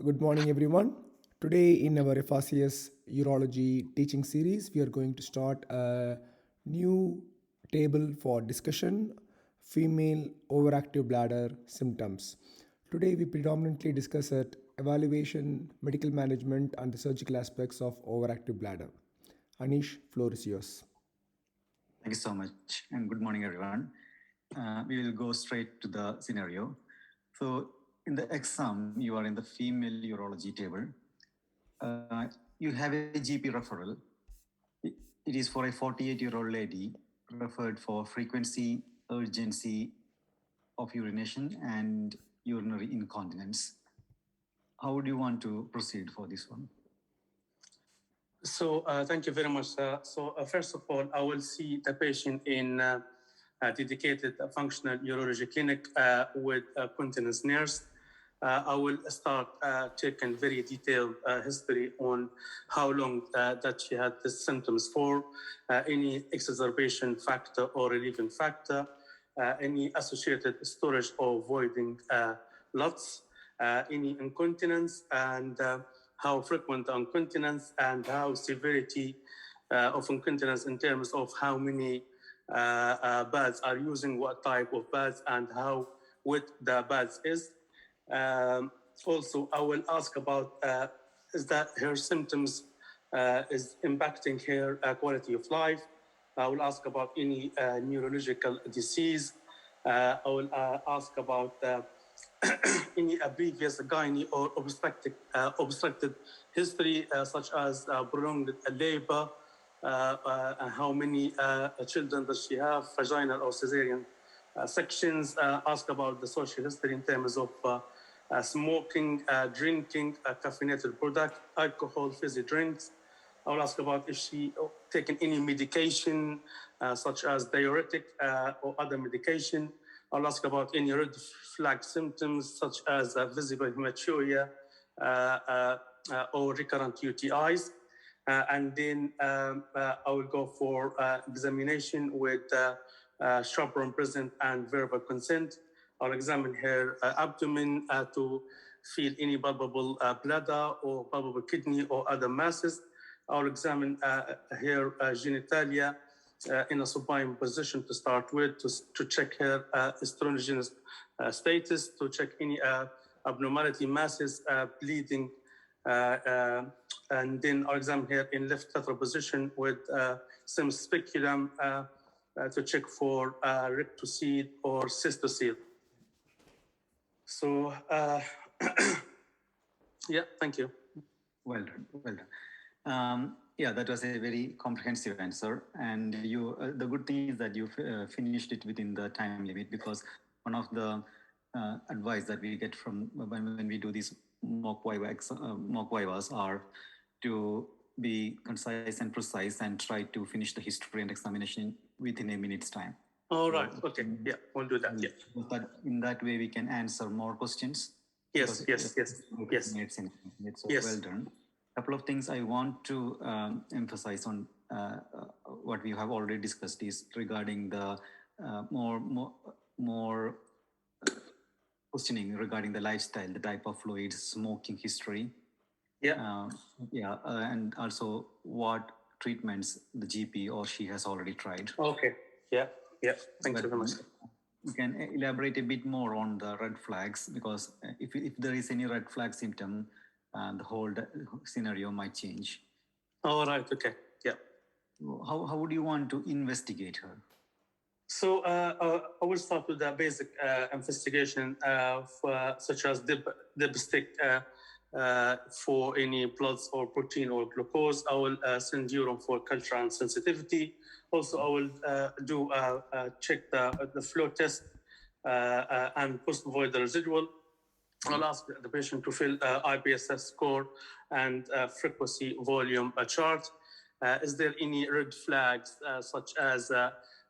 Good morning, everyone. Today, in our FRCS Urology teaching series, we are going to start a new table for discussion female overactive bladder symptoms. Today, we predominantly discuss it evaluation, medical management, and the surgical aspects of overactive bladder. Anish, floor is yours. Thank you so much, and good morning, everyone. We will go straight to the scenario. So, in the exam, you are in the female urology table. You have a GP referral. It is for a 48-year-old lady referred for frequency, urgency of urination, and urinary incontinence. How would you want to proceed for this one? So thank you very much, sir. So first of all, I will see the patient in a dedicated functional urology clinic with a continence nurse. I will start taking very detailed history on how long that she had the symptoms for, any exacerbation factor or relieving factor, any associated storage or voiding lots, any incontinence, and how frequent incontinence and how severity of incontinence in terms of how many pads are using, what type of pads, and how wet the pads is. Also, I will ask about is that her symptoms is impacting her quality of life. I will ask about any neurological disease. I will ask about any previous gynae or obstructed history, such as prolonged labor, how many children does she have, vaginal or cesarean sections. Ask about the social history in terms of smoking, drinking, caffeinated product, alcohol, fizzy drinks. I will ask about if she taken any medication, such as diuretic or other medication. I'll ask about any red flag symptoms, such as visible hematuria or recurrent UTIs. And then I will go for examination with chaperone present and verbal consent. I'll examine her abdomen to feel any palpable bladder or palpable kidney or other masses. I'll examine her genitalia in a supine position to start with, to check her estrogen status, to check any abnormality, masses, bleeding, and then I'll examine her in left lateral position with some speculum to check for rectoseed or cystoseed. So, yeah, thank you. Well done, well done. Yeah, that was a very comprehensive answer. And you, the good thing is that you finished it within the time limit, because one of the advice that we get from when we do these mock vivas are to be concise and precise and try to finish the history and examination within a minute's time. All right. Okay. Yeah, we'll do that. Yeah. But in that way, we can answer more questions. Yes. Yes. So well done. A couple of things I want to emphasize on what we have already discussed is regarding the more questioning regarding the lifestyle, the type of fluids, smoking history. Yeah. And also what treatments the GP or she has already tried. Okay. Yeah. Thank you very much. You can elaborate a bit more on the red flags, because if there is any red flag symptom, the whole scenario might change. All right. Okay. Yeah. How would you want to investigate her? So I will start with the basic investigation such as dipstick for any bloods or protein or glucose. I will send urine for culture and sensitivity. Also, I will check the flow test and post-void residual. I'll ask the patient to fill IPSS score and frequency volume chart. Is there any red flags such as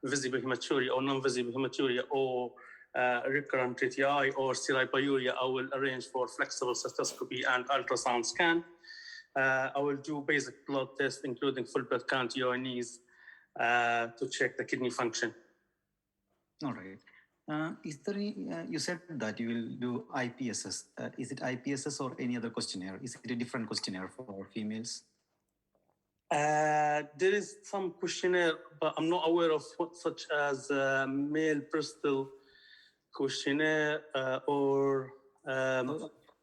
visible hematuria or non-visible hematuria or recurrent UTI or pyuria? I will arrange for flexible cystoscopy and ultrasound scan. I will do basic blood tests, including full blood count, UNEs, to check the kidney function. All right. Is there any, you said that you will do IPSS. Is it IPSS or any other questionnaire? Is it a different questionnaire for females? There is some questionnaire, but I'm not aware of what, such as male Bristol questionnaire or.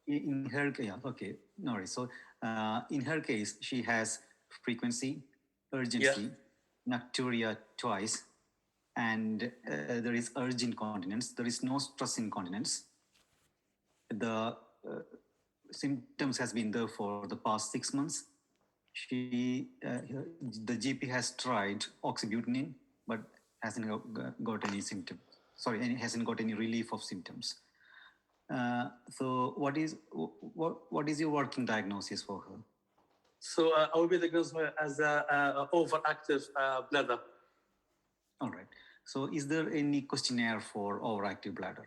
In her case, yeah, okay, no worries. So in her case, she has frequency, urgency, nocturia twice, and there is urge incontinence. There is no stress incontinence. The symptoms has been there for the past 6 months. The GP has tried oxybutynin, but hasn't got any symptom. Sorry, hasn't got any relief of symptoms. So what is your working diagnosis for her? So I will be diagnosed as a overactive bladder. All right. So is there any questionnaire for overactive bladder?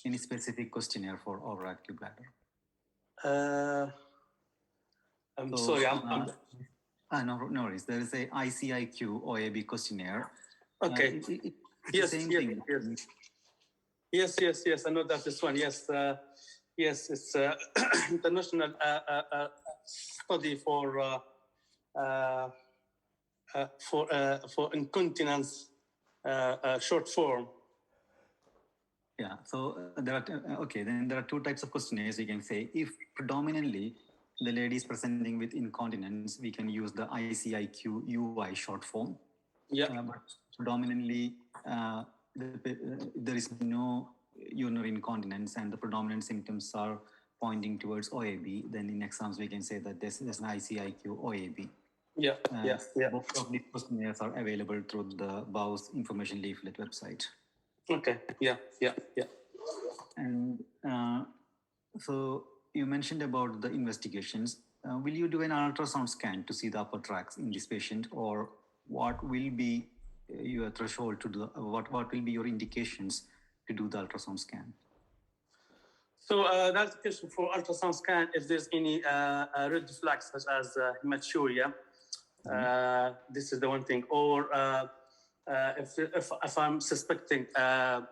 Any specific questionnaire for overactive bladder? I'm sorry. No worries. There is a ICIQ OAB questionnaire. Okay. Yes. Same thing. Yes. I know that this one. Yes. Yes. It's international study for incontinence short form. Yeah. So there are Then there are two types of questionnaires. You can say if predominantly the lady is presenting with incontinence, we can use the ICIQ UI short form. Yeah. But predominantly, there is no urinary incontinence and the predominant symptoms are pointing towards OAB. Then in exams, we can say that there's an ICIQ OAB. Yeah. Both of these questionnaires are available through the BAU's information leaflet website. Okay. Yeah. And so you mentioned about the investigations. Will you do an ultrasound scan to see the upper tracts in this patient, or what will be your threshold to do? What will be your indications to do the ultrasound scan? So that's the question for ultrasound scan. If there's any red flags such as hematuria, this is the one thing. Or if I'm suspecting a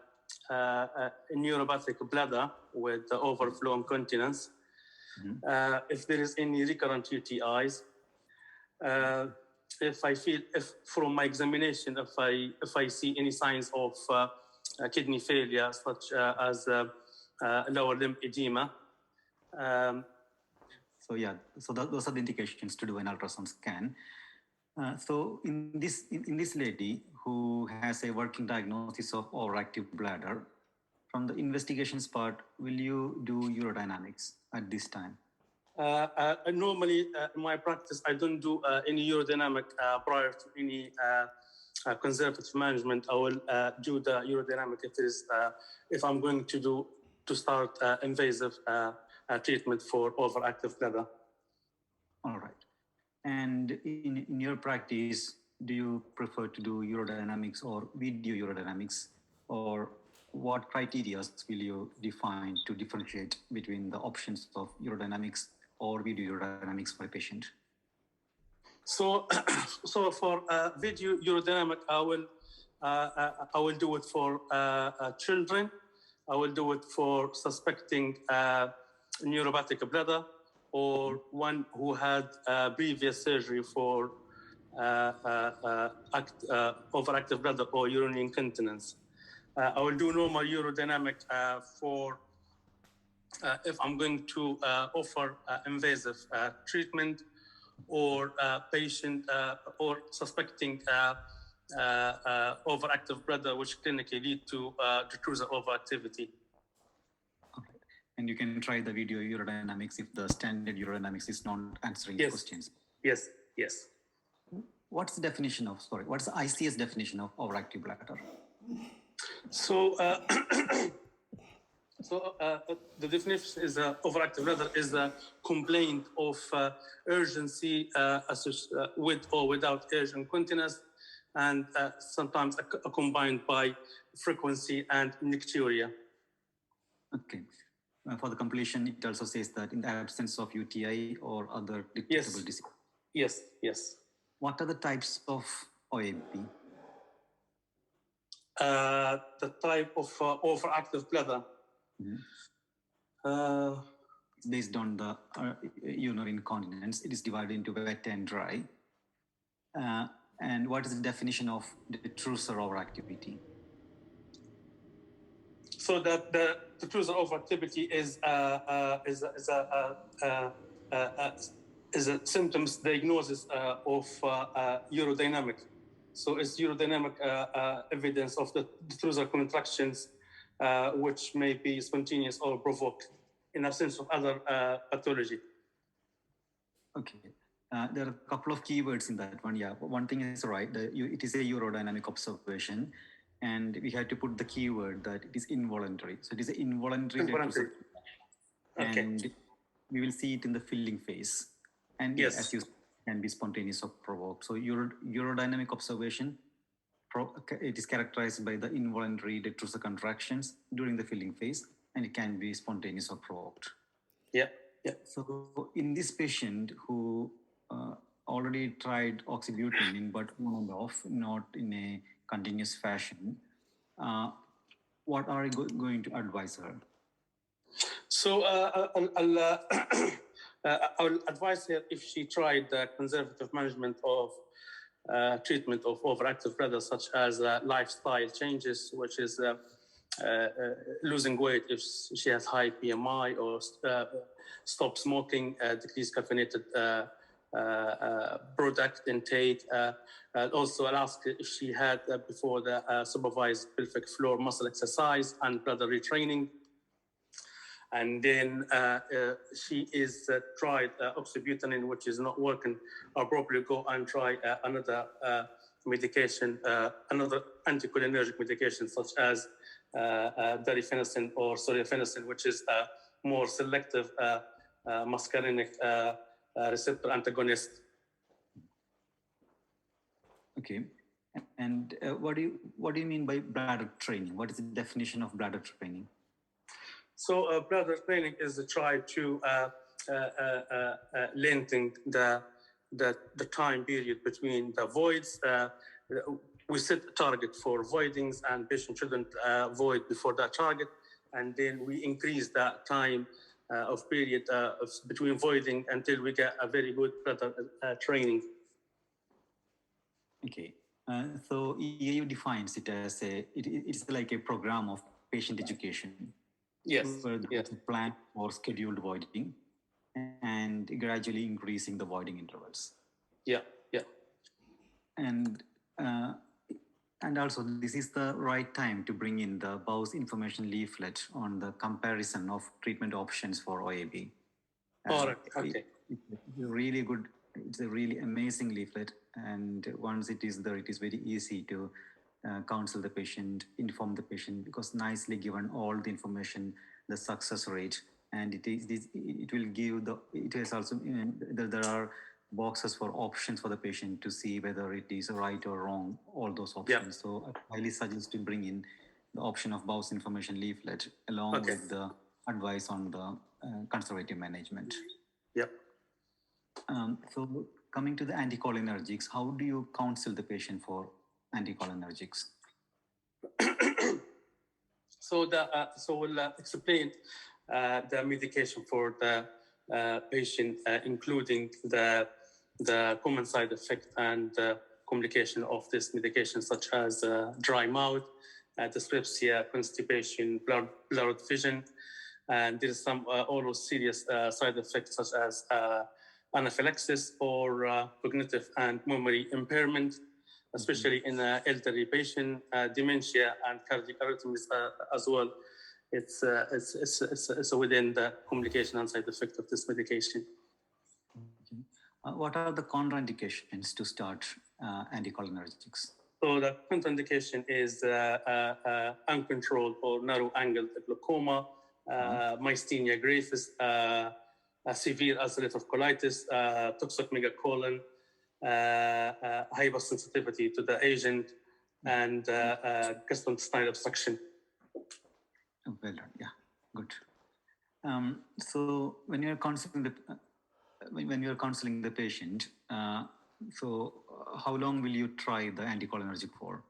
neuropathic bladder with overflow incontinence, if there is any recurrent UTIs, if from my examination, if I see any signs of kidney failure, such as lower limb edema. Those are the indications to do an ultrasound scan. So in this lady who has a working diagnosis of overactive bladder, from the investigations part, will you do urodynamics at this time? Normally, in my practice, I don't do any urodynamic prior to any conservative management. I will do the urodynamic if I'm going to start invasive treatment for overactive bladder. All right. And in your practice, do you prefer to do urodynamics or video urodynamics, or what criteria will you define to differentiate between the options of urodynamics or video urodynamics for a patient? So for video urodynamic, I will do it for children. I will do it for suspecting neuropathic bladder, or one who had previous surgery for overactive bladder or urinary incontinence. I will do normal urodynamic for if I'm going to offer invasive treatment, or patient or suspecting overactive bladder, which clinically lead to Detrusor overactivity. And you can try the video urodynamics if the standard urodynamics is not answering questions. Yes. What's the ICS definition of overactive bladder? So the definition is overactive bladder is a complaint of urgency with or without urge incontinence, and sometimes combined by frequency and nocturia. Okay. For the completion, it also says that in the absence of UTI or other detectable disease. Yes. What are the types of OAB? The type of overactive bladder. It's based on the urinary incontinence. It is divided into wet and dry. And what is the definition of Detrusor overactivity? So that the Detrusor overactivity is a symptoms diagnosis of urodynamic. So it's urodynamic evidence of the Detrusor contractions, which may be spontaneous or provoked in absence of other pathology. Okay. There are a couple of keywords in that one. Yeah, one thing is right. It is a urodynamic observation, and we had to put the keyword that it is involuntary. So it is an involuntary. Okay. And we will see it in the filling phase. And yes, as you said, can be spontaneous or provoked. So urodynamic observation, it is characterized by the involuntary detrusor contractions during the filling phase, and it can be spontaneous or provoked. Yeah. Yeah. So in this patient who already tried oxybutynin, but on and off, not in a continuous fashion, what are you going to advise her? So I'll advise her if she tried the conservative management of treatment of overactive bladder, such as lifestyle changes, which is losing weight if she has high BMI, or stop smoking, decrease caffeinated product intake. Also, I'll ask if she had before the supervised pelvic floor muscle exercise and bladder retraining. And then she is tried oxybutynin, which is not working, or probably go and try another medication, another anticholinergic medication, such as derifenacin or sorafenacin, which is a more selective muscarinic receptor antagonist. Okay. And what do you mean by bladder training? What is the definition of bladder training? So bladder training is to try to lengthen the time period between the voids. We set a target for voidings, and patient shouldn't void before that target. And then we increase that time of period between voiding until we get a very good bladder training. Okay. So EAU defines it as it's like a program of patient education. Yes. Where there's a plan for scheduled voiding and gradually increasing the voiding intervals. Yeah, yeah. And also, this is the right time to bring in the BOWS information leaflet on the comparison of treatment options for OAB. All right. Okay. It's really good. It's a really amazing leaflet, and once it is there, it is very easy to counsel the patient, inform the patient, because nicely given all the information, the success rate, and it will give it is also, there are boxes for options for the patient to see whether it is right or wrong, all those options. Yeah. So I highly suggest to bring in the option of BOWS information leaflet along with the advice on the conservative management. Yep. So coming to the anticholinergics, how do you counsel the patient for anticholinergics? So we'll explain the medication for the patient, including the common side effect and complication of this medication, such as dry mouth, dyspepsia, constipation, blurred vision, and there is some oral serious side effects, such as anaphylaxis or cognitive and memory impairment, especially in elderly patient, dementia and cardiac arrhythmias as well. It's within the complication and side effect of this medication. Okay. What are the contraindications to start anticholinergics? So the contraindication is uncontrolled or narrow-angled glaucoma, myasthenia gravis, severe ulcerative colitis, toxic megacolon, hypersensitivity to the agent, and gastrointestinal obstruction. Well done. Yeah, good. So when you're counseling the patient, so how long will you try the anticholinergic for?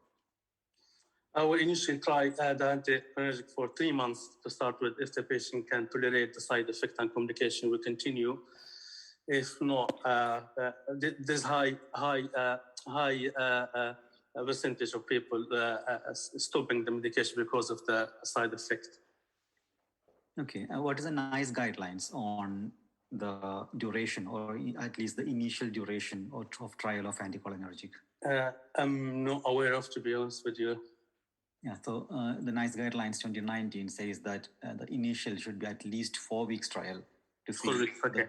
I will initially try the anticholinergic for 3 months to start with. If the patient can tolerate the side effect and complication, we continue. If not, there's high percentage of people stopping the medication because of the side effect. Okay, what is the NICE guidelines on the duration, or at least the initial duration of trial of anticholinergic? I'm not aware of, to be honest with you. Yeah, so the NICE guidelines 2019 says that the initial should be at least 4 weeks trial to see. 4 weeks, okay.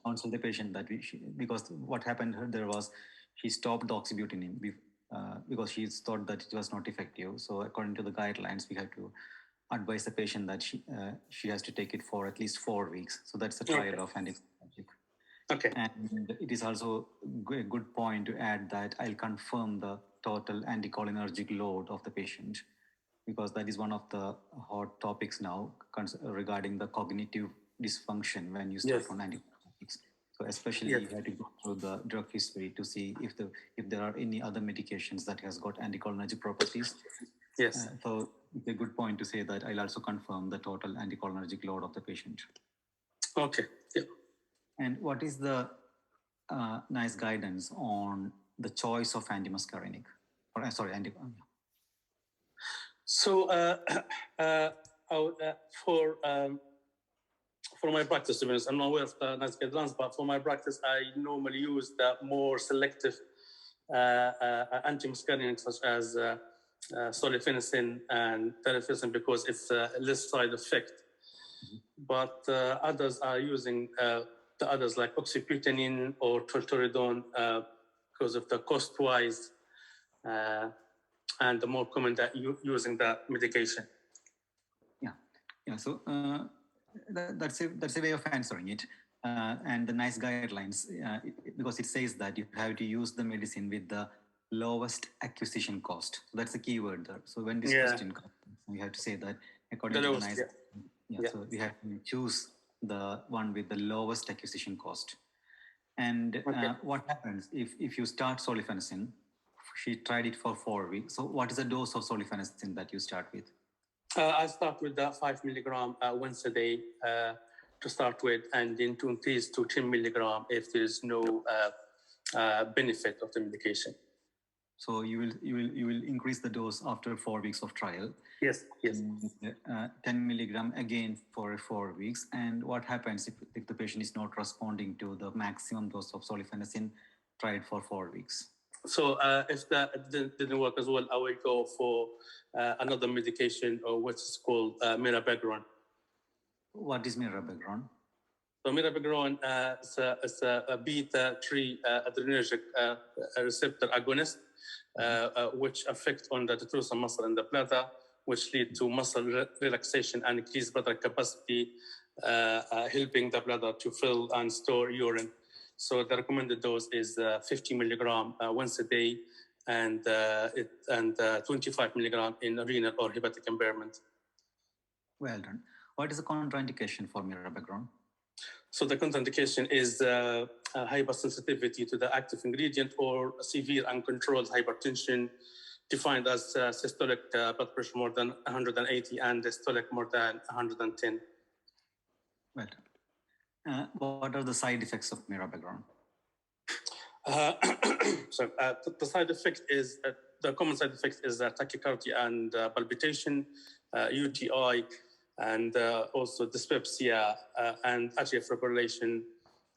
Counsel the patient that because what happened there was she stopped the oxybutynin because she thought that it was not effective. So according to the guidelines, we have to advise the patient that she has to take it for at least 4 weeks. So that's the trial of anticholinergic. Okay. And it is also a good point to add that I'll confirm the total anticholinergic load of the patient, because that is one of the hot topics now regarding the cognitive dysfunction when you start on antibiotics. So especially you have to go through the drug history to see if there are any other medications that has got anticholinergic properties. Yes. So it's a good point to say that I'll also confirm the total anticholinergic load of the patient. Okay. Yeah. And what is the NICE guidance on the choice of antimuscarinic? Or sorry, So for my practice, to be honest, I'm not aware of the NICE guidelines, but for my practice, I normally use the more selective antimuscarinics such as solifenacin and teriflunomide because it's less side effect. But others are using the others like oxybutynin or tolterodone because of the cost-wise and the more common that using that medication. Yeah. So that's a way of answering it. And the NICE guidelines, because it says that you have to use the medicine with the lowest acquisition cost. So that's the key word there. So when this question comes, we have to say that according to the NICE, so we have to choose the one with the lowest acquisition cost. And what happens if you start solifenacin? She tried it for 4 weeks. So what is the dose of solifenacin that you start with? I start with the 5 milligram once a day to start with, and then to increase to 10 milligram if there is no benefit of the medication. So you will increase the dose after 4 weeks of trial. Yes. 10 milligram again for 4 weeks. And what happens if the patient is not responding to the maximum dose of solifenacin tried for 4 weeks? So if that didn't work as well, I will go for another medication, or which is called Mirabegron. What is Mirabegron? So Mirabegron is a beta-3 adrenergic receptor agonist, which affects on the Detrusor muscle in the bladder, which lead to muscle relaxation and increased bladder capacity, helping the bladder to fill and store urine. So the recommended dose is 50 milligram once a day, and 25 milligram in renal or hepatic impairment. Well done. What is the contraindication for Mirabegron? So the contraindication is hypersensitivity to the active ingredient or severe uncontrolled hypertension, defined as systolic blood pressure more than 180 and systolic more than 110. Well done. What are the side effects of Mirabegron? The side effect is the common side effect is tachycardia and palpitation, UTI, and also dyspepsia and atrial fibrillation,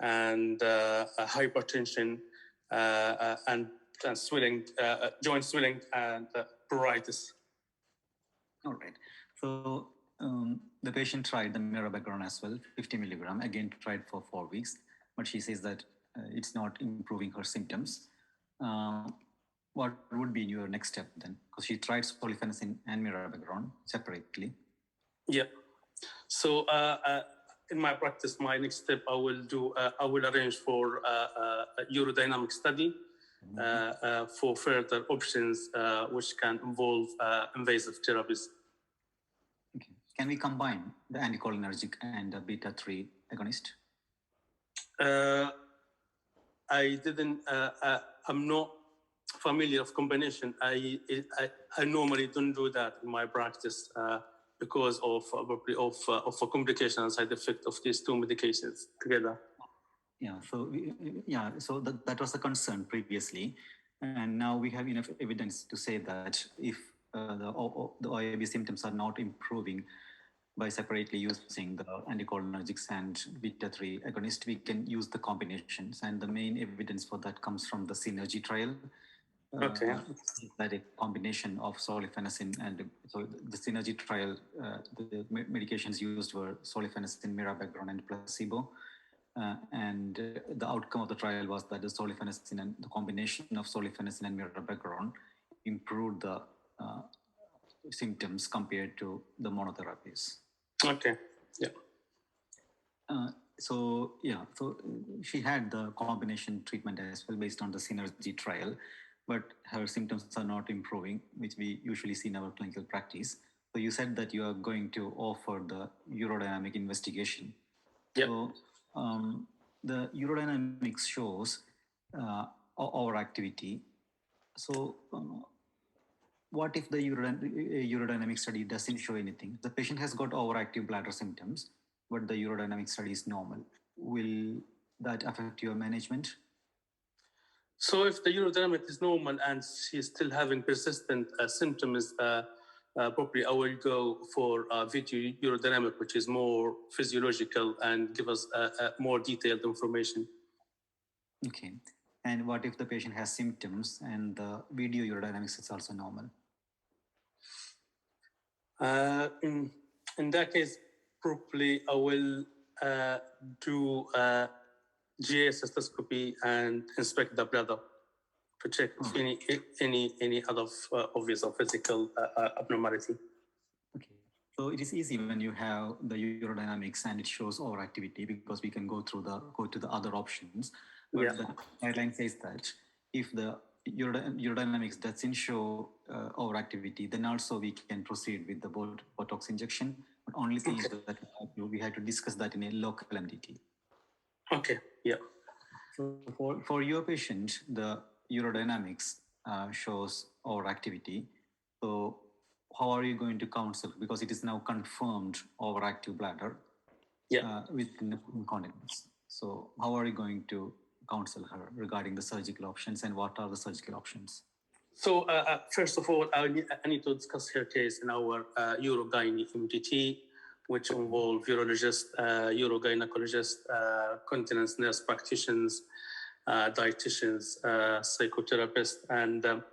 and hypertension, and swelling, joint swelling, and pruritus. All right. So the patient tried the Mirabegron as well, 50 milligram, again tried for 4 weeks, but she says that it's not improving her symptoms. What would be your next step then? Because she tried solifenacin and Mirabegron separately. Yeah. So in my practice, my next step I will arrange for a urodynamic study for further options which can involve invasive therapies. Okay. Can we combine the anticholinergic and the beta-3 agonist? I didn't. I'm not familiar of combination, I normally don't do that in my practice because of a complication and side effect of these two medications together. Yeah, so that was a concern previously, and now we have enough evidence to say that if the OAB symptoms are not improving by separately using the anticholinergics and beta-3 agonist, we can use the combinations, and the main evidence for that comes from the Synergy trial. Okay. That a combination of solifenacin and so the Synergy trial, the medications used were solifenacin, Mirabegron, and placebo. And the outcome of the trial was that the solifenacin and the combination of solifenacin and Mirabegron improved the symptoms compared to the monotherapies. Okay. Yeah. So she had the combination treatment as well based on the Synergy trial, but her symptoms are not improving, which we usually see in our clinical practice. So you said that you are going to offer the urodynamic investigation. Yep. So the urodynamics shows overactivity. So what if the urodynamic study doesn't show anything? The patient has got overactive bladder symptoms, but the urodynamic study is normal. Will that affect your management? So if the urodynamic is normal and she's still having persistent symptoms, probably I will go for video urodynamic, which is more physiological and give us more detailed information. Okay. And what if the patient has symptoms and the video urodynamics is also normal? In that case, probably I will do GA cystoscopy and inspect the bladder to check if any other obvious or physical abnormality. Okay. So it is easy when you have the urodynamics and it shows overactivity because we can go to the other options. But Yeah. the guideline says that if the urodynamics doesn't show overactivity, then also we can proceed with the Botox injection. But only thing is that we have to discuss that in a local MDT. Okay. Yeah. So for your patient, the urodynamics shows overactivity. So how are you going to counsel? Because it is now confirmed overactive bladder with incontinence. So how are you going to counsel her regarding the surgical options and what are the surgical options? So first of all, I need to discuss her case in our urogyne MDT, which involve urologist, urogynecologist, continence nurse practitioners, dietitians, psychotherapists, and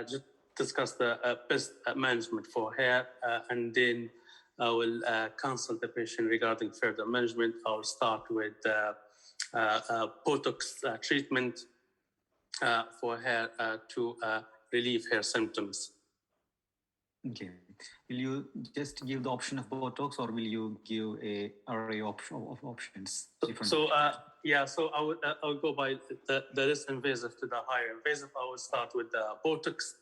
just discuss the best management for her. And then I will counsel the patient regarding further management. I will start with Botox treatment for her to relieve her symptoms. Okay. Will you just give the option of Botox or will you give an array of options? So I will go by the less invasive to the higher invasive. I will start with the Botox,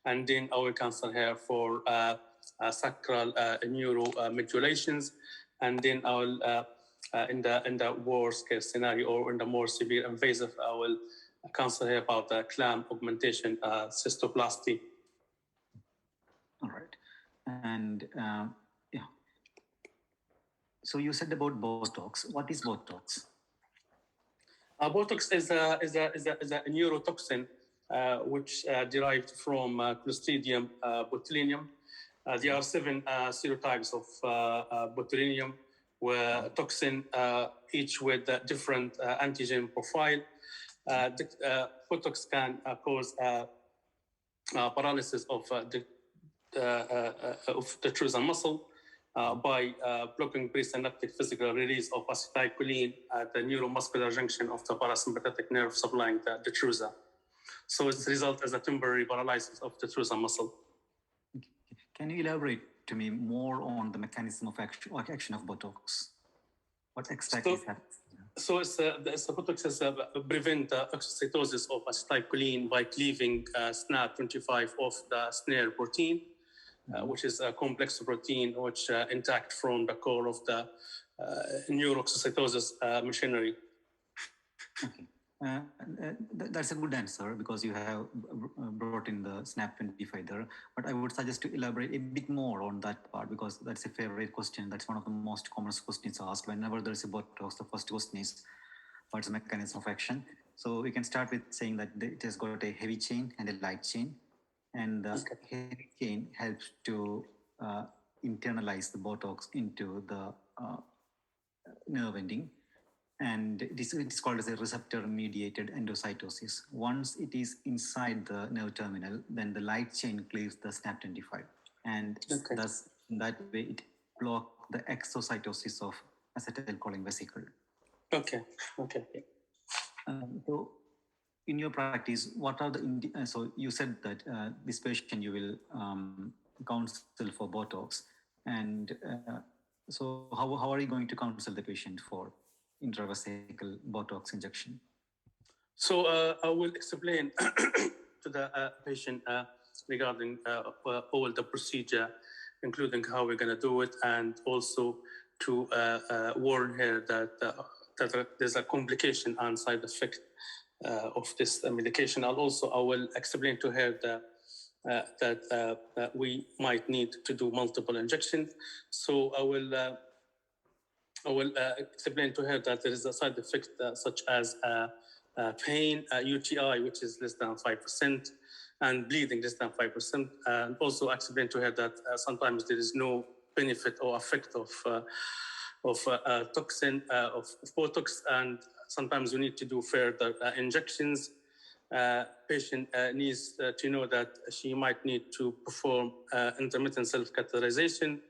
and then I will counsel her for SACRAL neuromodulations, and then I will in the worst case scenario or in the more severe invasive, I will counsel her about the clamp augmentation, cystoplasty. All right. And so you said about Botox. What is Botox? Botox is a neurotoxin which derived from Clostridium botulinum. There are 7 serotypes of botulinum, where toxin each with a different antigen profile. Botox can cause paralysis of the Detrusor muscle by blocking presynaptic physical release of acetylcholine at the neuromuscular junction of the parasympathetic nerve supplying the Detrusor. So it results as a temporary paralysis of the Detrusor muscle. Can you elaborate to me more on the mechanism of action of Botox? What exactly is happening? So Botox is prevent the exocytosis of acetylcholine by cleaving SNAP25 of the snare protein, which is a complex protein which intact from the core of the neuroexocytosis machinery. Okay. That's a good answer because you have brought in the SNAP 25 there. But I would suggest to elaborate a bit more on that part because that's a favorite question. That's one of the most common questions asked whenever there's a Botox. The first question is, what's the mechanism of action? So we can start with saying that it has got a heavy chain and a light chain. And the heavy chain helps to internalize the Botox into the nerve ending. And it is called as a receptor-mediated endocytosis. Once it is inside the nerve terminal, then the light chain cleaves the SNAP25. And thus, in that way, it blocks the exocytosis of acetylcholine vesicle. Okay. So, in your practice, what are the so you said that this patient you will counsel for Botox, and so how are you going to counsel the patient for intravesical Botox injection? So I will explain to the patient regarding all the procedure, including how we're going to do it, and also to warn her that there's a complication and side effect of this medication. And also I will explain to her that we might need to do multiple injections. So I will explain to her that there is a side effect such as pain, UTI, which is less than 5%, and bleeding less than 5%. And also explain to her that sometimes there is no benefit or effect of toxin, of Botox, and sometimes we need to do further injections. Patient needs to know that she might need to perform intermittent self-catheterization,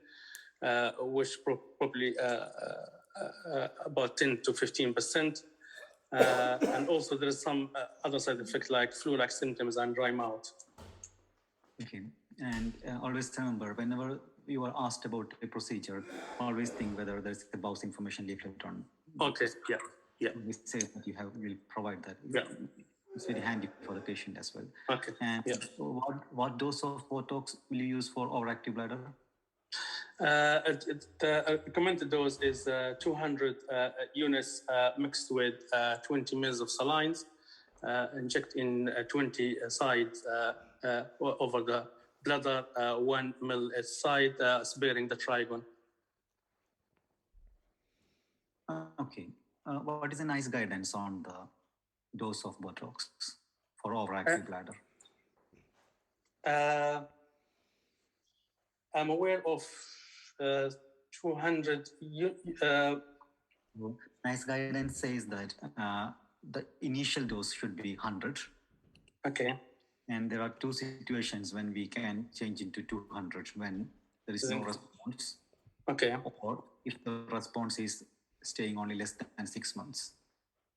which probably about 10 to 15%. And also there is some other side effects like flu-like symptoms and dry mouth. Okay, and always remember, whenever you are asked about a procedure, always think whether there's a BOUS information leaflet on. Okay, yeah. We say that will provide that. Yeah. It's very handy for the patient as well. Okay. And what dose of Botox will you use for overactive bladder? The recommended dose is 200 units mixed with 20 mils of salines, inject in 20 sides over the bladder, 1 mil each side, sparing the trigon. Okay. What is a nice guidance on the dose of Botox for overactive bladder? I'm aware of 200. Nice guidance says that the initial dose should be 100. Okay. And there are two situations when we can change into 200 when there is no response. Okay. Or if the response is staying only less than 6 months.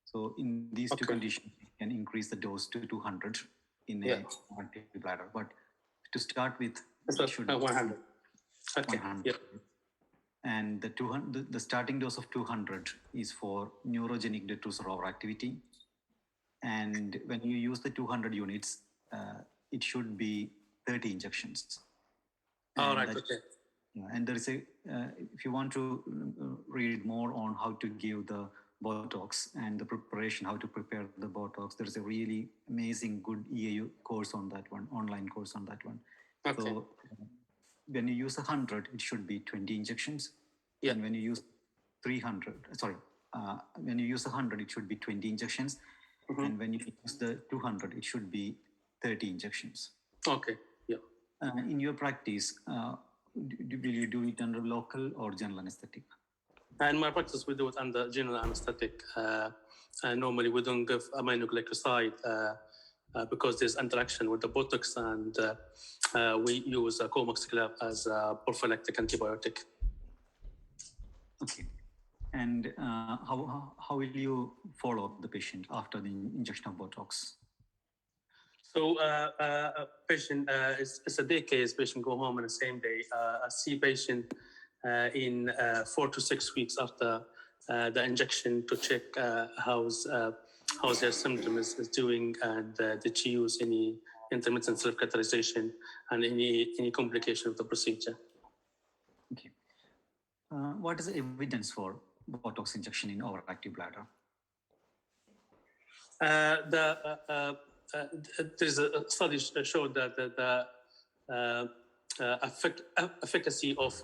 So in these two conditions, we can increase the dose to 200 in a overactive bladder. But to start with, it should be 100. Okay. 100. Yep. And the starting dose of 200 is for neurogenic Detrusor overactivity. And when you use the 200 units, it should be 30 injections. All right, okay. And there is if you want to read more on how to give the Botox and the preparation, how to prepare the Botox, there is a really amazing good EAU course on that one, online course on that one. Okay. So when you use 100, it should be 20 injections. Yeah. And when you use 300, when you use 100, it should be 20 injections. Mm-hmm. And when you use the 200, it should be 30 injections. Okay, yeah. In your practice, will you do it under local or general anesthetic? In my practice, we do it under general anesthetic. Normally, we don't give aminoglycoside because there's interaction with the Botox, and we use Comoxiclav as a prophylactic antibiotic. Okay. And how will you follow up the patient after the injection of Botox? So patient, it's a day case. Patient go home on the same day. I see patient in 4 to 6 weeks after the injection to check how's their symptoms is doing, and did she use any intermittent self-catheterization and any complication of the procedure. Okay. What is the evidence for Botox injection in overactive bladder? There's a study showed that the efficacy of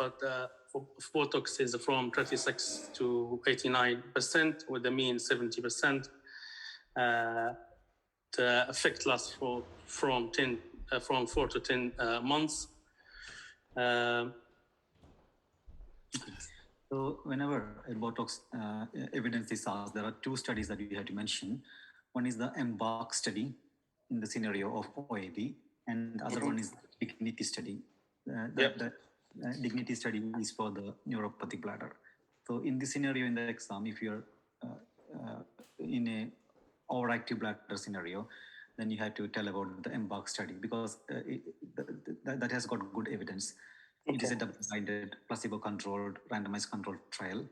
Botox is from 36 to 89%, with the mean 70%. The effect lasts from 4 to 10 months. So whenever a Botox evidence is asked, there are two studies that we have to mention. One is the EMBARK study in the scenario of OAB, and the other one is the Dignity study. The Dignity study is for the neuropathic bladder. So in this scenario in the exam, if you're in a overactive bladder scenario, then you have to tell about the EMBARK study, because that has got good evidence. Okay. It is a double-blinded, placebo-controlled, randomized controlled trial.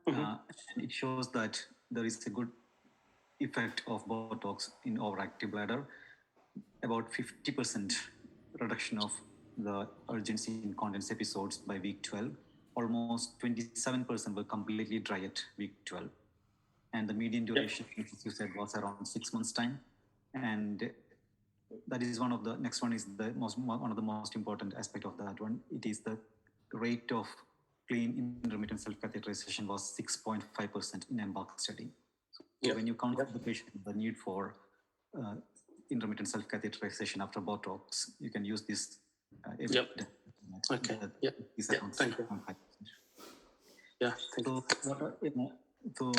And it shows that there is a good effect of Botox in overactive bladder. About 50% reduction of the urgency incontinence episodes by week 12. Almost 27% were completely dry at week 12. And the median duration, as you said, was around 6 months' time. And that is one of the next one is one of the most important aspect of that one. It is the rate of clean intermittent self-catheterization was 6.5% in EMBARK study. So when you count the patient, the need for intermittent self-catheterization after Botox, you can use this. Okay. Thank you. So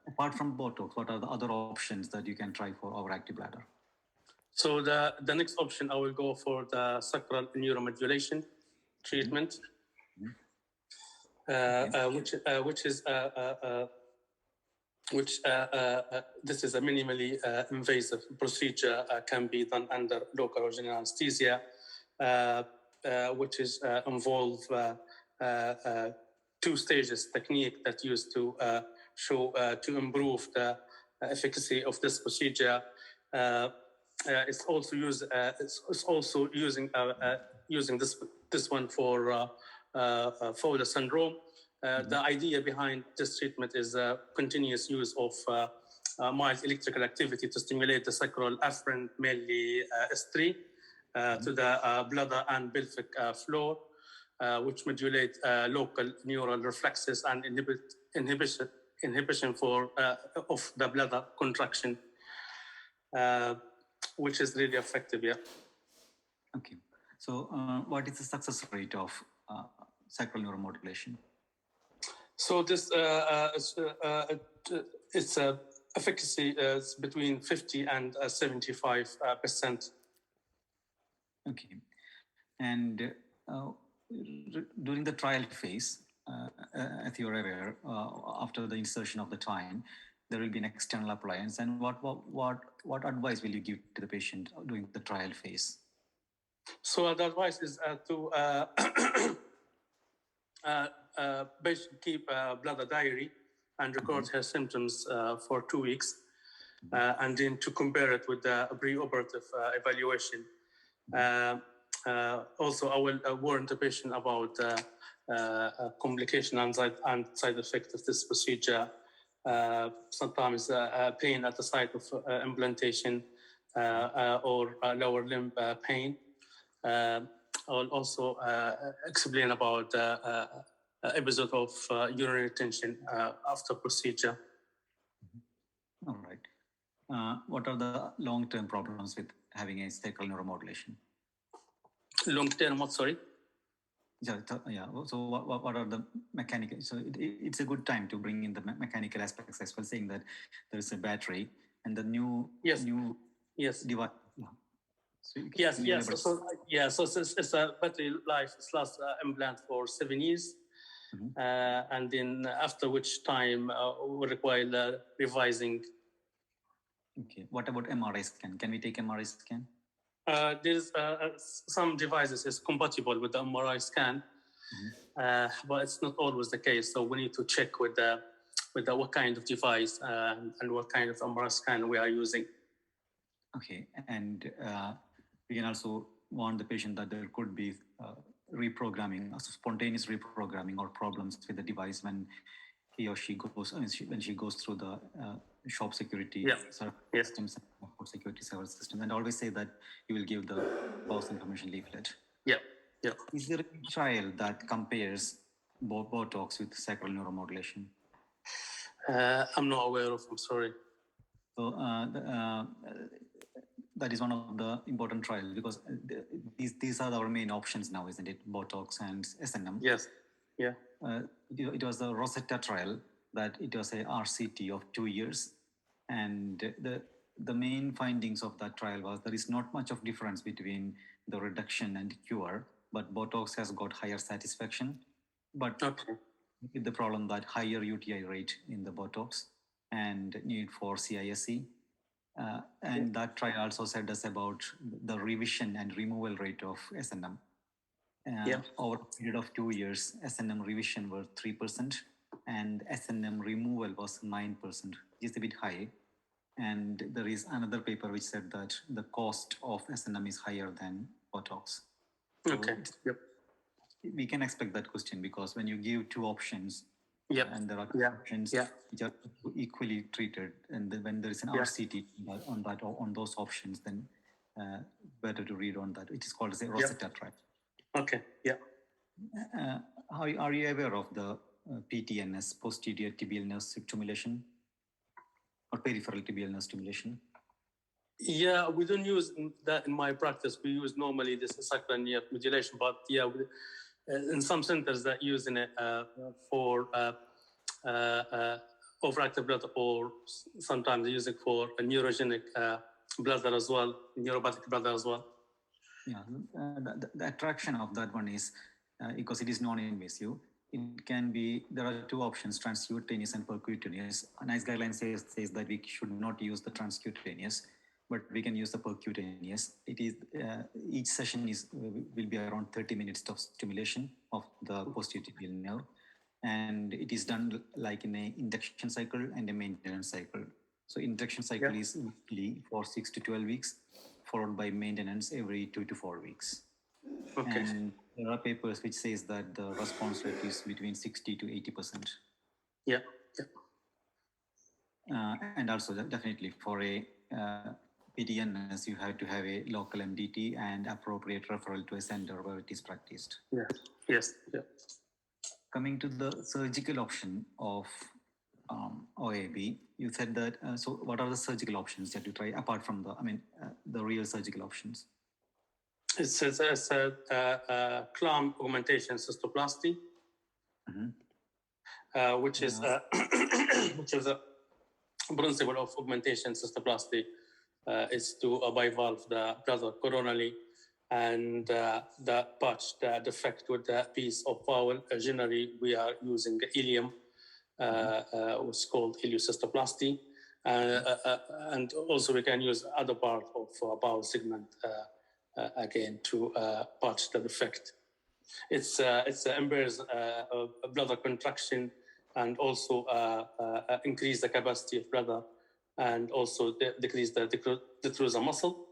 apart from Botox, what are the other options that you can try for overactive bladder? So the next option, I will go for the SACRAL neuromodulation treatment, this is a minimally invasive procedure, can be done under local or general anesthesia, which is involve two stages technique that used to show to improve the efficacy of this procedure. It's also using this one for Fowler syndrome. The idea behind this treatment is continuous use of mild electrical activity to stimulate the sacral afferent, mainly S3, to the bladder and pelvic floor, which modulate local neural reflexes and inhibition of the bladder contraction, which is really effective. Okay. So what is the success rate of sacral neuromodulation? So this its efficacy is between 50 and 75%. Okay. And during the trial phase, as you're aware, after the insertion of the time, there will be an external appliance. And what advice will you give to the patient during the trial phase? So the advice is to basically keep a bladder diary and record her symptoms for 2 weeks, and then to compare it with the preoperative evaluation. Also, I will warn the patient about complication and side effects of this procedure. Sometimes pain at the site of implantation or lower limb pain. I'll also explain about episode of urinary retention after procedure. All right. What are the long-term problems with having a sacral neuromodulation? Long-term what, sorry? Yeah. So what are the mechanical? So it's a good time to bring in the mechanical aspects as well, saying that there is a battery and the new device. So it's a battery life lasts implant for 7 years, and then after which time we require revising. Okay. What about MRI scan? Can we take MRI scan? There's some devices is compatible with the MRI scan, but it's not always the case. So we need to check with what kind of device and what kind of MRI scan we are using. Okay, and we can also warn the patient that there could be reprogramming, spontaneous reprogramming, or problems with the device when he or she goes through the shop security Yeah. Yes. systems, and food security service system, and always say that you will give the course information leaflet. Yeah. Yeah. Is there a trial that compares Botox with SACRAL neuromodulation? I'm not aware of. I'm sorry. So that is one of the important trials, because these are our main options now, isn't it? Botox and SNM. Yes. Yeah. It was the Rosetta trial, that it was a RCT of 2 years, and the main findings of that trial was there is not much of difference between the reduction and cure, but Botox has got higher satisfaction, but Okay. with the problem that higher UTI rate in the Botox and need for CISE. And that trial also said us about the revision and removal rate of SNM. Over a period of 2 years, SNM revision were 3% and SNM removal was 9%, just a bit high. And there is another paper which said that the cost of SNM is higher than Botox. So Okay. Yep. we can expect that question, because when you give two options, Yep. and there are options which are equally treated, and then when there is an RCT on those options, then better to read on that. It is called as a Rosetta trial. Okay. Yeah. Are you aware of the PTNS, posterior tibial nerve stimulation, or peripheral tibial nerve stimulation? Yeah, we don't use that in my practice. We use normally this sacral nerve modulation, but yeah, in some centers that using it for overactive bladder, or sometimes using for a neurogenic bladder as well, neuropathic bladder as well. Yeah, the attraction of that one is because it is non-invasive. It can be, there are two options, transcutaneous and percutaneous. A NICE guideline says that we should not use the transcutaneous, but we can use the percutaneous. It is each session will be around 30 minutes of stimulation of the posterior tibial nerve, and it is done like in an induction cycle and a maintenance cycle. So induction cycle is weekly for 6 to 12 weeks, followed by maintenance every 2 to 4 weeks. Okay. And there are papers which says that the response rate is between 60 to 80%. Yeah. And also definitely for a PTNS, you have to have a local MDT and appropriate referral to a center where it is practiced. Yeah. Yes. Yeah. Coming to the surgical option of OAB, you said that, so what are the surgical options that you try apart from the real surgical options? It's a clamp augmentation cystoplasty, which is which is a principle of augmentation cystoplasty is to bivalve the bladder coronally and the patch, the defect with the piece of bowel. Generally, we are using ileum, what's called ileocystoplasty, and also we can use other part of bowel segment again to patch the defect. It's impairs bladder contraction and also increase the capacity of bladder, and also decrease the Detrusor muscle,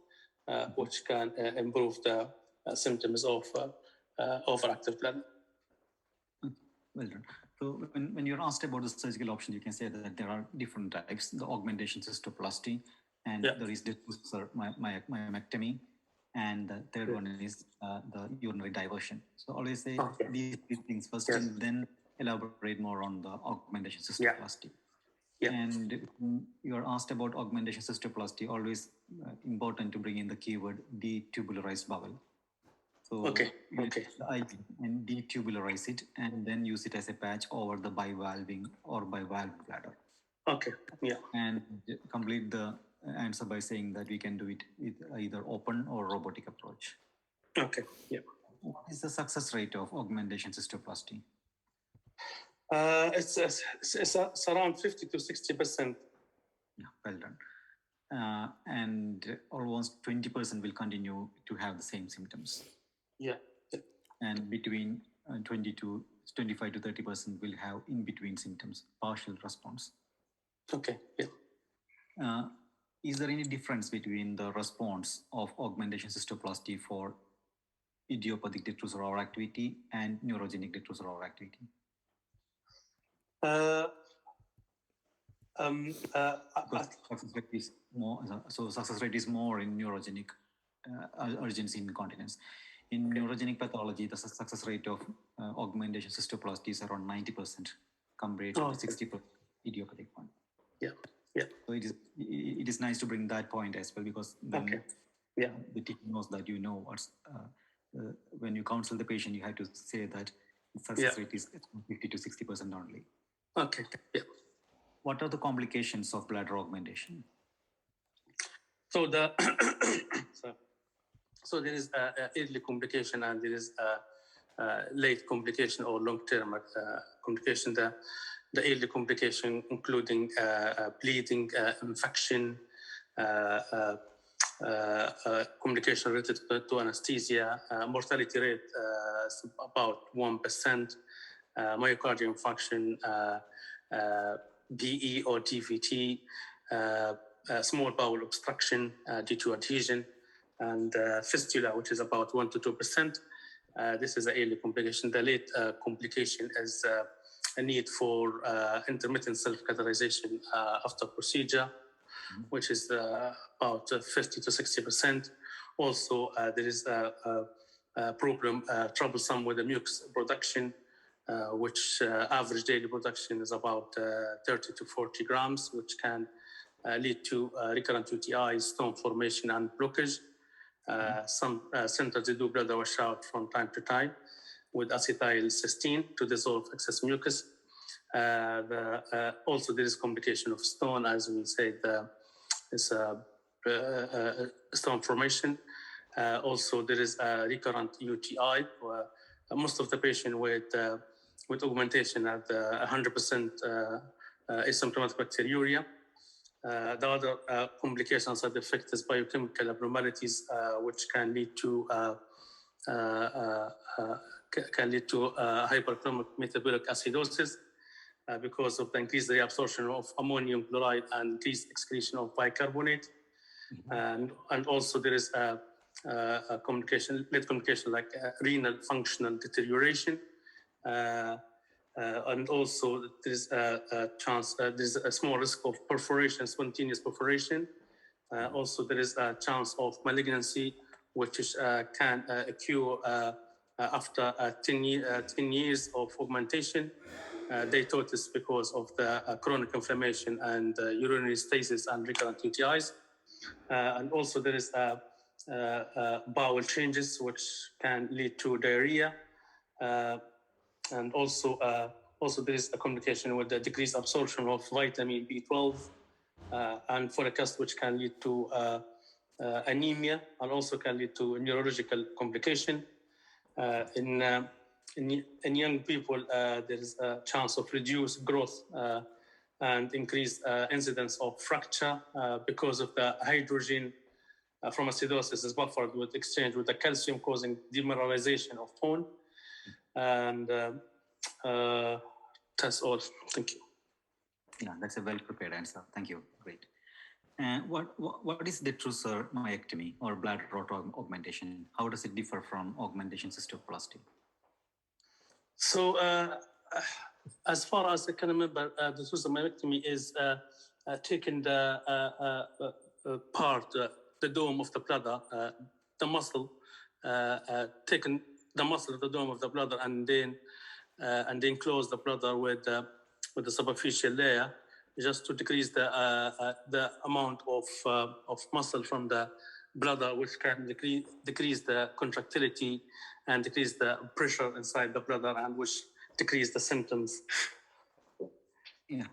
which can improve the symptoms of overactive bladder. Well done. So when you're asked about the surgical option, you can say that there are different types: the augmentation cystoplasty, and there is Detrusor myectomy, and the third one is the urinary diversion. So always say these things first, and then elaborate more on the augmentation cystoplasty. And you are asked about augmentation cystoplasty, always important to bring in the keyword detubularized bowel. So and detubularize it, and then use it as a patch over the bivalving or bivalve bladder. Okay. Yeah. And complete the answer by saying that we can do it with either open or robotic approach. Okay. Yeah. What is the success rate of augmentation cystoplasty? It's around 50 to 60%. Yeah, well done. And almost 20% will continue to have the same symptoms. Yeah. And between 25 to 30% will have in-between symptoms, partial response. Okay. Yeah. Is there any difference between the response of augmentation cystoplasty for idiopathic Detrusor overactivity and neurogenic Detrusor overactivity? Because success rate is more, so success rate is more in neurogenic urgency incontinence. In neurogenic pathology, the success rate of augmentation cystoplasty is around 90% compared to 60% idiopathic one. Yeah, yeah. So it is nice to bring that point as well, because then the team knows that you know what's when you counsel the patient, you have to say that success rate is 50 to 60% only. Okay. Yeah. What are the complications of bladder augmentation? So so there is early complication and there is late complication or long-term complication. The early complication including bleeding, infection, complication related to anesthesia, mortality rate is about 1%, myocardial infarction, BE or DVT, small bowel obstruction due to adhesion, and fistula, which is about 1 to 2%. This is an early complication. The late complication is a need for intermittent self-catheterization after procedure, which is about 50 to 60%. Also, there is a problem, troublesome with the mucus production, which average daily production is about 30 to 40 grams, which can lead to recurrent UTI, stone formation, and blockage. Some centers do bladder washout from time to time with acetylcysteine to dissolve excess mucus. Also, there is complication of stone, as we said, is stone formation. Also, there is a recurrent UTI. Most of the patient with augmentation have 100% asymptomatic bacteriuria. The other complications side effect is biochemical abnormalities, which can lead to hyperchromic metabolic acidosis because of the increased reabsorption of ammonium chloride and increased excretion of bicarbonate. And also there is a late complication like renal functional deterioration. And also there's a chance, there's a small risk of perforation, spontaneous perforation. Also there is a chance of malignancy, which is, can occur after 10 years of augmentation. They thought it's because of the chronic inflammation and urinary stasis and recurrent UTIs. And also there is bowel changes, which can lead to diarrhea. And also there is a complication with the decreased absorption of vitamin B12 and folic acid, which can lead to anemia and also can lead to neurological complication. In young people, there is a chance of reduced growth and increased incidence of fracture because of the hydrogen from acidosis is buffered with exchange with the calcium, causing demineralization of bone. And that's all. Thank you. Yeah, that's a well-prepared answer. Thank you. Great. What is Detrusor myectomy or bladder augmentation? How does it differ from augmentation cystoplasty? So, as far as I can remember, Detrusor myectomy is taking the part, the dome of the bladder, the muscle, taking the muscle of the dome of the bladder, and then close the bladder with the superficial layer, just to decrease the amount of muscle from the bladder, which can decrease the contractility and decrease the pressure inside the bladder, and which decrease the symptoms. Yeah.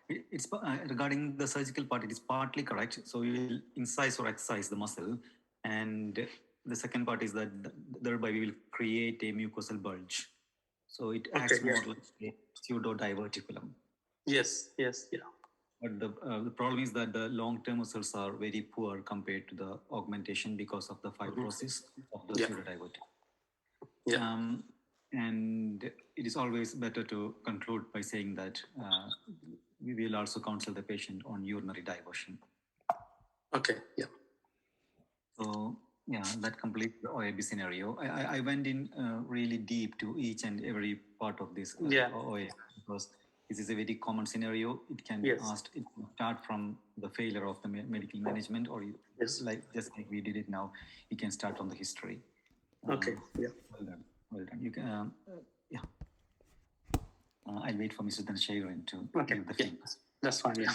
It's regarding the surgical part, it is partly correct. So we will incise or excise the muscle, and the second part is that thereby we will create a mucosal bulge. So it acts more like a pseudo diverticulum. Yes. But the problem is that the long-term muscles are very poor compared to the augmentation because of the fibrosis of the pseudodiverticulum. Yeah. And it is always better to conclude by saying that we will also counsel the patient on urinary diversion. Okay, yeah. So, yeah, that completes the OAB scenario. I went in really deep to each and every part of this OAB because this is a very common scenario. It can be asked, it can start from the failure of the medical management, or like just like we did it now, you can start from the history. Okay. Yeah. Well done. Well done. You can, yeah. I'll wait for Mr. Dhanashekhar to give the feedback. That's fine. Yeah.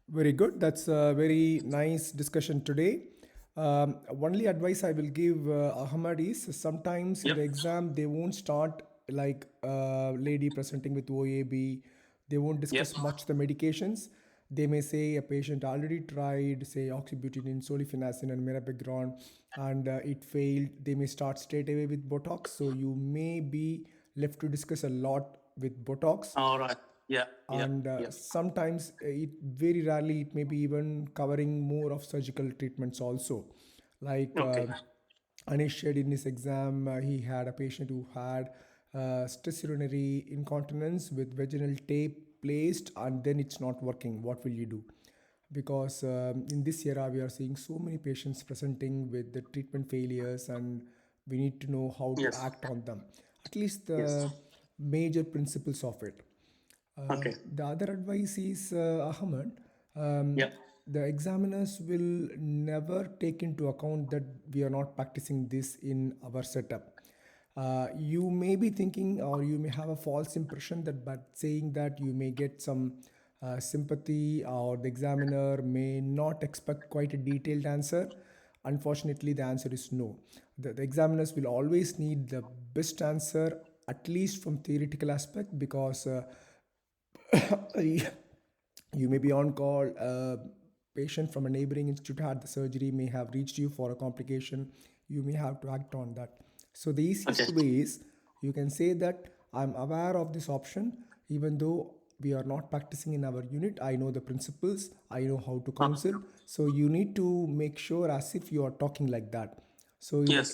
Very good. That's a very nice discussion today. Only advice I will give Ahmad is sometimes in the exam they won't start like lady presenting with OAB. They won't discuss much the medications. They may say a patient already tried, say, oxybutynin, sulfasalazine, and Mirabegron, and it failed. They may start straight away with Botox. So you may be left to discuss a lot with Botox. All right. Yeah. And sometimes it very rarely it may be even covering more of surgical treatments also. Like Anish shared in his exam, he had a patient who had stress urinary incontinence with vaginal tape placed, and then it's not working. What will you do? Because in this era we are seeing so many patients presenting with the treatment failures, and we need to know how to act on them, at least the major principles of it. The other advice is, Ahmed, the examiners will never take into account that we are not practicing this in our setup. You may be thinking, or you may have a false impression that by saying that you may get some sympathy, or the examiner may not expect quite a detailed answer. Unfortunately, the answer is no. The examiners will always need the best answer, at least from theoretical aspect, because you may be on call. A patient from a neighboring institute had the surgery, may have reached you for a complication. You may have to act on that. So the easiest way is you can say that I'm aware of this option, even though we are not practicing in our unit. I know the principles. I know how to counsel. So you need to make sure as if you are talking like that. So in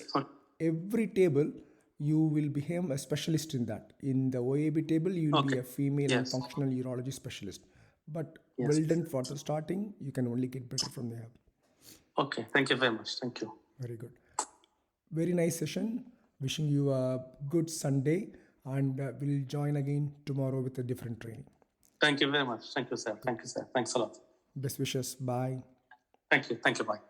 every table, you will become a specialist in that. In the OAB table, you will be a female and functional urology specialist. But well done for the starting. You can only get better from there. Okay. Thank you very much. Thank you. Very good. Very nice session. Wishing you a good Sunday, and we'll join again tomorrow with a different training. Thank you very much. Thank you, sir. Thank you, sir. Thanks a lot. Best wishes. Bye. Thank you. Thank you. Bye.